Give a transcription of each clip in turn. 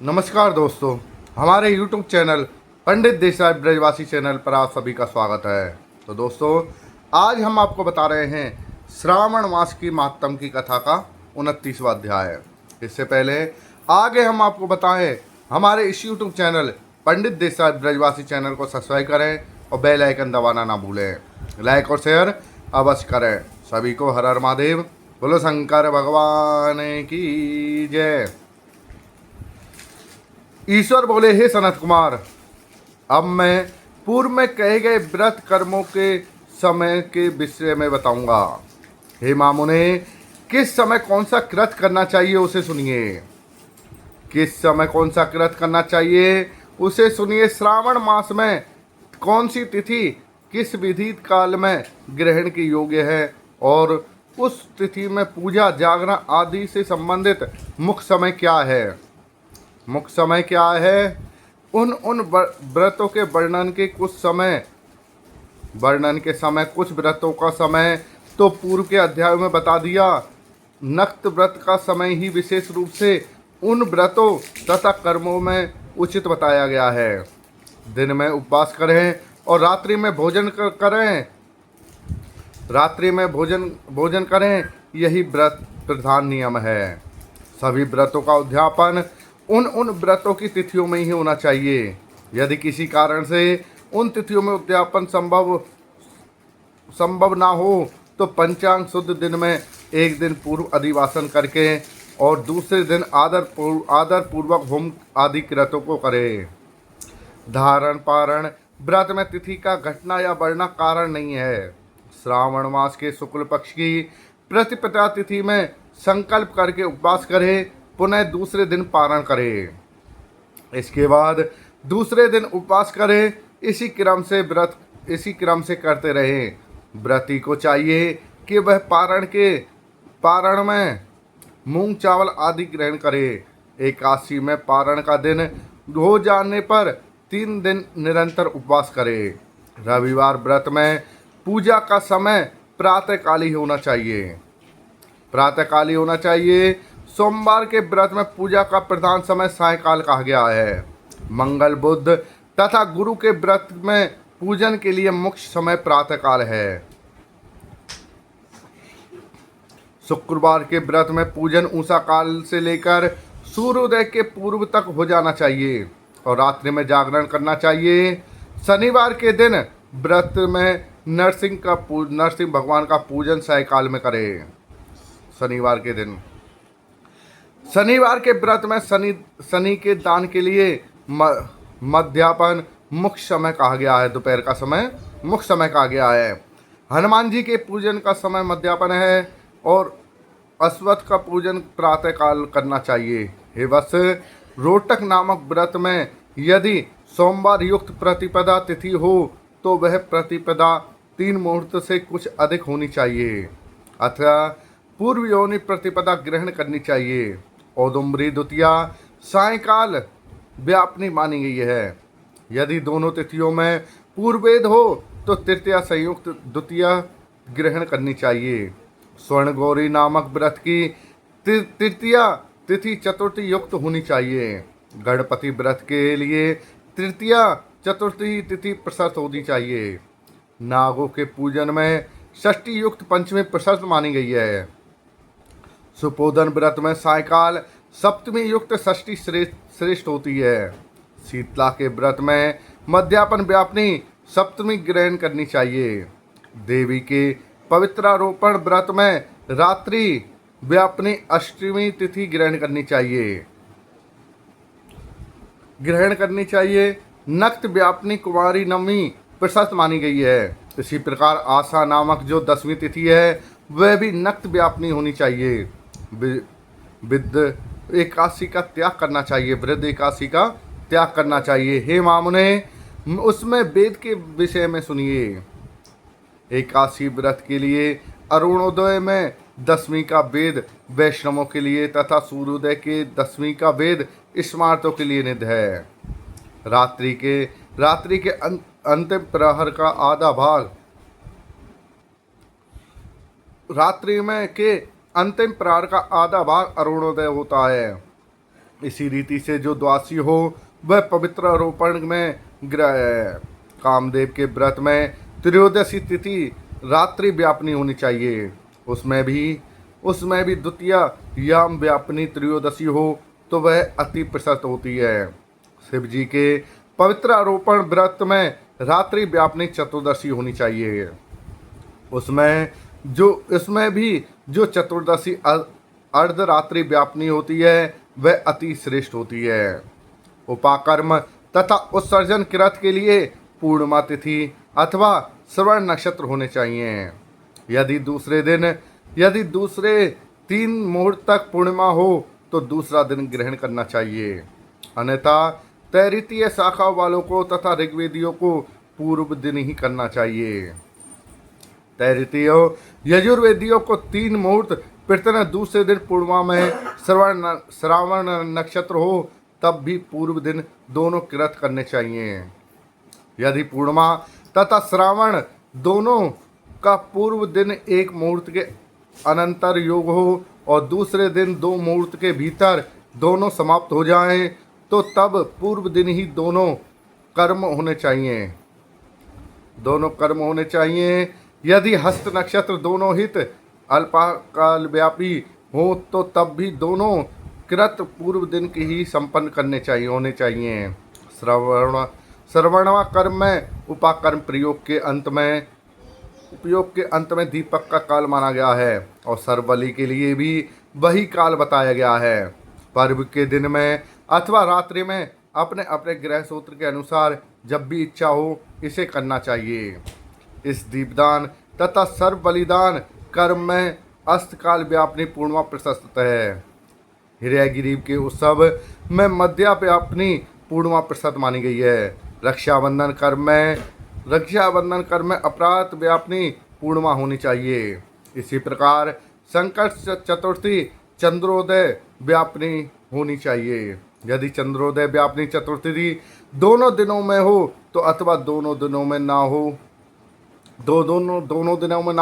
नमस्कार दोस्तों, हमारे YouTube चैनल पंडित देसाई ब्रजवासी चैनल पर आप सभी का स्वागत है। तो दोस्तों, आज हम आपको बता रहे हैं श्रावण मास की मातम की कथा का 29वां अध्याय। इससे पहले आगे हम आपको बताएं, हमारे इस YouTube चैनल पंडित देसाई ब्रजवासी चैनल को सब्सक्राइब करें और बेल आइकन दबाना ना भूलें। लाइक और शेयर अवश्य करें। सभी को हर हर महादेव, बोलो शंकर भगवान की जय। ईश्वर बोले, हे सनत कुमार, अब मैं पूर्व में कहे गए व्रत कर्मों के समय के विषय में बताऊंगा। हे मामुने, किस समय कौन सा कृत करना चाहिए उसे सुनिए। किस समय कौन सा कृत करना चाहिए उसे सुनिए। श्रावण मास में कौन सी तिथि किस विधित काल में ग्रहण की योग्य है और उस तिथि में पूजा जागरण आदि से संबंधित मुख्य समय क्या है। मुख्य समय क्या है, उन व्रतों के वर्णन के समय कुछ व्रतों का समय तो पूर्व के अध्याय में बता दिया। नक्त व्रत का समय ही विशेष रूप से उन व्रतों तथा कर्मों में उचित बताया गया है। दिन में उपवास करें और रात्रि में भोजन करें, यही व्रत प्रधान नियम है। सभी व्रतों का उद्यापन उन व्रतों की तिथियों में ही होना चाहिए। यदि किसी कारण से उन तिथियों में उद्यापन संभव ना हो तो पंचांग शुद्ध दिन में एक दिन पूर्व अधिवासन करके और दूसरे दिन आदर पूर्वक होम आदि कृतों को करे। धारण पारण व्रत में तिथि का घटना या बढ़ना कारण नहीं है। श्रावण मास के शुक्ल पक्ष की प्रतिपदा तिथि में संकल्प करके उपवास करे, पुनः दूसरे दिन पारण करे, इसके बाद दूसरे दिन उपवास करे। इसी क्रम से करते रहे। व्रती को चाहिए कि वह पारण में मूंग चावल आदि ग्रहण करे। एकादशी में पारण का दिन हो जाने पर 3 दिन निरंतर उपवास करे। रविवार व्रत में पूजा का समय प्रातःकाली होना चाहिए। सोमवार के व्रत में पूजा का प्रधान समय सायंकाल कहा गया है। मंगल, बुध तथा गुरु के व्रत में पूजन के लिए मुख्य समय प्रातःकाल है। शुक्रवार के व्रत में पूजन उषा काल से लेकर सूर्योदय के पूर्व तक हो जाना चाहिए और रात्रि में जागरण करना चाहिए। शनिवार के दिन व्रत में नरसिंह भगवान का पूजन सायंकाल में करें। शनिवार के व्रत में शनि के दान के लिए मध्यापन मुख्य समय कहा गया है। दोपहर का समय मुख्य समय कहा गया है। हनुमान जी के पूजन का समय मध्यापन है और अश्वत्थ का पूजन प्रातःकाल करना चाहिए। हे वत्स, रोटक नामक व्रत में यदि सोमवार युक्त प्रतिपदा तिथि हो तो वह प्रतिपदा 3 मुहूर्त से कुछ अधिक होनी चाहिए अथवा पूर्व योनि प्रतिपदा ग्रहण करनी चाहिए। औदुम्बरी द्वितीया सायंकाल व्यापनी मानी गई है। यदि दोनों तिथियों में पूर्वेद हो तो तृतीया संयुक्त द्वितीया ग्रहण करनी चाहिए। स्वर्ण गौरी नामक व्रत की तृतीया तिथि चतुर्थी युक्त होनी चाहिए। गणपति व्रत के लिए तृतीया चतुर्थी तिथि प्रशस्त होनी चाहिए। नागों के पूजन में षष्ठी युक्त पंचमी प्रशस्त मानी गई है। सुपोधन व्रत में सायकाल सप्तमी युक्त षष्ठी श्रेष्ठ होती है। शीतला के व्रत में मध्यापन व्यापनी सप्तमी ग्रहण करनी चाहिए। देवी के पवित्रारोपण व्रत में रात्रि व्यापनी अष्टमी तिथि ग्रहण करनी चाहिए। नक्त व्यापनी कुमारी नवमी प्रशस्त मानी गई है। इसी प्रकार आशा नामक जो 10वीं तिथि है वह भी नक्त व्यापनी होनी चाहिए। वृद्ध एकादशी का त्याग करना चाहिए। हे मामुने, उसमें वेद के विषय में सुनिए। एकादशी व्रत के लिए अरुणोदय में 10वीं का वेद वैष्णवों के लिए तथा सूर्योदय के 10वीं का वेद स्मार्तों के लिए निध है। रात्रि के अंतिम प्रहर का आधा भाग रात्रि में के अंतिम प्रहर का आधा भाग अरुणोदय होता है। इसी रीति से जो द्वासी हो वह पवित्र आरोपण में ग्रह है। कामदेव के व्रत में त्रयोदशी तिथि रात्रि व्यापनी होनी चाहिए। उसमें भी द्वितीय याम व्यापनी त्रयोदशी हो तो वह अति प्रशस्त होती है। शिव जी के पवित्र आरोपण व्रत में रात्रि व्यापनी चतुर्दशी होनी चाहिए। इसमें भी जो चतुर्दशी अर्धरात्रि व्यापनी होती है वह अति श्रेष्ठ होती है। उपाकर्म तथा उत्सर्जन कृत के लिए पूर्णिमा तिथि अथवा श्रवण नक्षत्र होने चाहिए। यदि दूसरे 3 मुहूर्त तक पूर्णिमा हो तो दूसरा दिन ग्रहण करना चाहिए। अन्यथा तैरितीय शाखा वालों को तथा ऋग्वेदियों को पूर्व दिन ही करना चाहिए। तैरितीय यजुर्वेदियों को 3 मुहूर्त प्रत्येक दूसरे दिन पूर्णिमा में श्रावण नक्षत्र हो तब भी पूर्व दिन दोनों कृत करने चाहिए। यदि पूर्णिमा तथा श्रावण दोनों का पूर्व दिन 1 मुहूर्त के अनंतर योग हो और दूसरे दिन 2 मुहूर्त के भीतर दोनों समाप्त हो जाएं तो तब पूर्व दिन ही दोनों कर्म होने चाहिए। यदि हस्त नक्षत्र दोनों हित अल्पकाल व्यापी हो तो तब भी दोनों कृत पूर्व दिन की ही संपन्न होने चाहिए। श्रवणवा कर्म में उपाकर्म उपयोग के अंत में दीपक का काल माना गया है और सर्वबलि के लिए भी वही काल बताया गया है। पर्व के दिन में अथवा रात्रि में अपने अपने ग्रह सूत्र के अनुसार जब भी इच्छा हो इसे करना चाहिए। इस दीपदान तथा सर्व बलिदान कर्म में अस्तकाल व्यापनी पूर्णिमा प्रशस्त है। हिरयगिरी के उत्सव में मध्या व्यापनी पूर्णिमा प्रशस्त मानी गई है। रक्षाबंधन कर्म में अपराध व्यापनी पूर्णिमा होनी चाहिए। इसी प्रकार संकट चतुर्थी चंद्रोदय व्यापनी होनी चाहिए। यदि चंद्रोदय व्यापनी चतुर्थी दोनों दिनों में हो तो अथवा दोनों दिनों में ना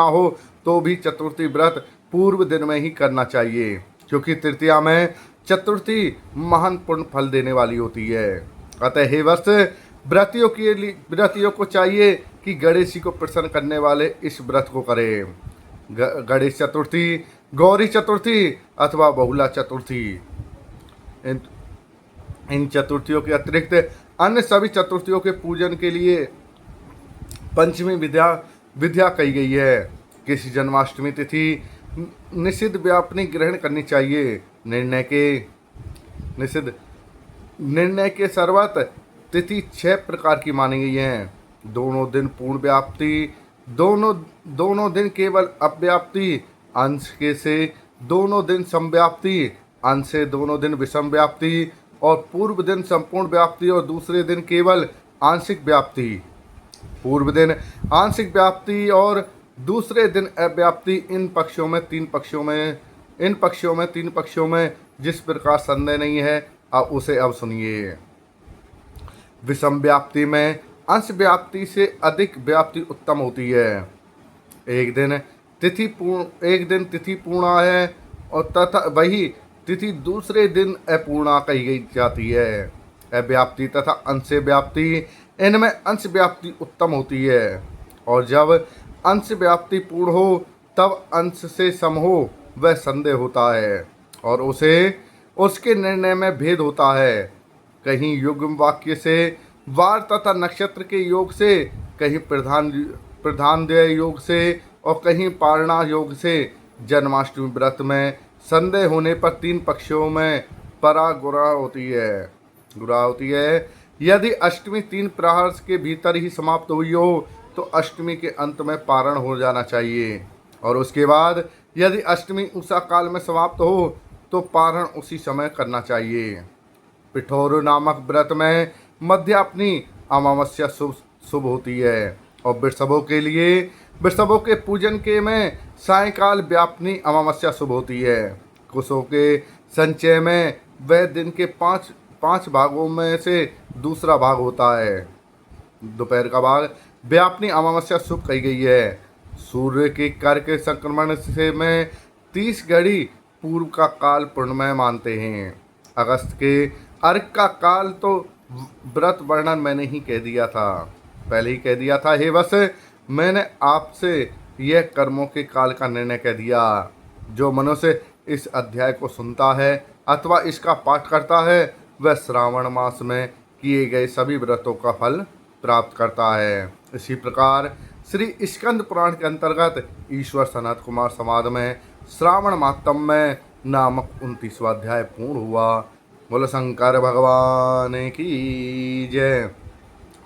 हो तो भी चतुर्थी व्रत पूर्व दिन में ही करना चाहिए, क्योंकि तृतीया में चतुर्थी महान पुण्य फल देने वाली होती है। अतः हे वर्ष व्रतियों को चाहिए कि गणेश जी को प्रसन्न करने वाले इस व्रत को करें। गणेश चतुर्थी, गौरी चतुर्थी अथवा बहुला चतुर्थी, इन चतुर्थियों के अतिरिक्त अन्य सभी चतुर्थियों के पूजन के लिए पंचमी विद्या कही गई है। किसी जन्माष्टमी तिथि निषिद्ध व्यापनी ग्रहण करनी चाहिए। निर्णय के सर्वत तिथि 6 प्रकार की मानी गई हैं। दोनों दिन पूर्ण व्याप्ति, दोनों दिन केवल अव्याप्ति अंश के से, दोनों दिन समव्याप्ति अंश से, दोनों दिन विषम व्याप्ति और पूर्व दिन संपूर्ण व्याप्ति और दूसरे दिन केवल आंशिक व्याप्ति। पूर्व दिन आंशिक व्याप्ति और दूसरे दिन अव्याप्ति इन पक्षों में 3 पक्षों में जिस प्रकार संदेह नहीं है उसे अब सुनिए। विषम व्याप्ति में अंश व्याप्ति से अधिक व्याप्ति उत्तम होती है। एक दिन तिथि पूर्णा है और तथा वही तिथि दूसरे दिन अपूर्णा कही गई जाती है। अव्याप्ति तथा अंश व्याप्ति, इनमें अंश व्याप्ति उत्तम होती है और जब अंश व्याप्ति पूर्ण हो तब अंश से सम हो वह संदेह होता है और उसके निर्णय में भेद होता है। कहीं युग्म वाक्य से वार तथा नक्षत्र के योग से, कहीं प्रधानदेय योग से और कहीं पारणा योग से। जन्माष्टमी व्रत में संदेह होने पर 3 पक्षों में गुरा होती है। यदि अष्टमी 3 प्रहर के भीतर ही समाप्त हुई हो तो अष्टमी के अंत में पारण हो जाना चाहिए और उसके बाद यदि अष्टमी उषा काल में समाप्त हो तो पारण उसी समय करना चाहिए। पिठौर नामक व्रत में मध्याह्नि अमावस्या शुभ होती है और वृषभों के पूजन के में सायंकाल व्यापनी अमावस्या शुभ होती है। कुशों के संचय में वह दिन के 5 भागों में से दूसरा भाग होता है। दोपहर का भाग व्यापनी अमावस्या शुभ कही गई है। सूर्य के कर के संक्रमण से में 30 घड़ी पूर्व का काल पूर्णमय मानते हैं। अगस्त के अर्क का काल तो व्रत वर्णन मैंने ही कह दिया था, पहले ही कह दिया था। हे वश, मैंने आपसे यह कर्मों के काल का निर्णय कह दिया। जो मनुष्य इस अध्याय को सुनता है अथवा इसका पाठ करता है वह श्रावण मास में किए गए सभी व्रतों का फल प्राप्त करता है। इसी प्रकार श्री स्कंद पुराण के अंतर्गत ईश्वर सनत कुमार संवाद में श्रावण मातम नामक 29वां अध्याय पूर्ण हुआ। बोलो शंकर भगवान की जय।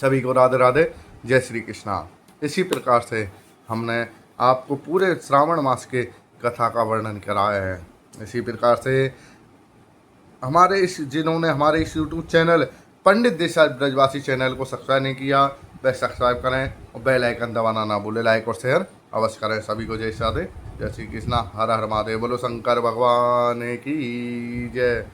सभी को राधे राधे, जय श्री कृष्णा। इसी प्रकार से हमने आपको पूरे श्रावण मास के कथा का वर्णन कराया है। इसी प्रकार से जिन्होंने हमारे इस यूट्यूब चैनल पंडित देसाई ब्रजवासी चैनल को सब्सक्राइब नहीं किया वह सब्सक्राइब करें और बेल आइकन दबाना ना भूलें। लाइक और शेयर अवश्य करें। सभी को जय श्री राधे, जय श्री कृष्णा। हर हर महादेव। बोलो शंकर भगवान की जय।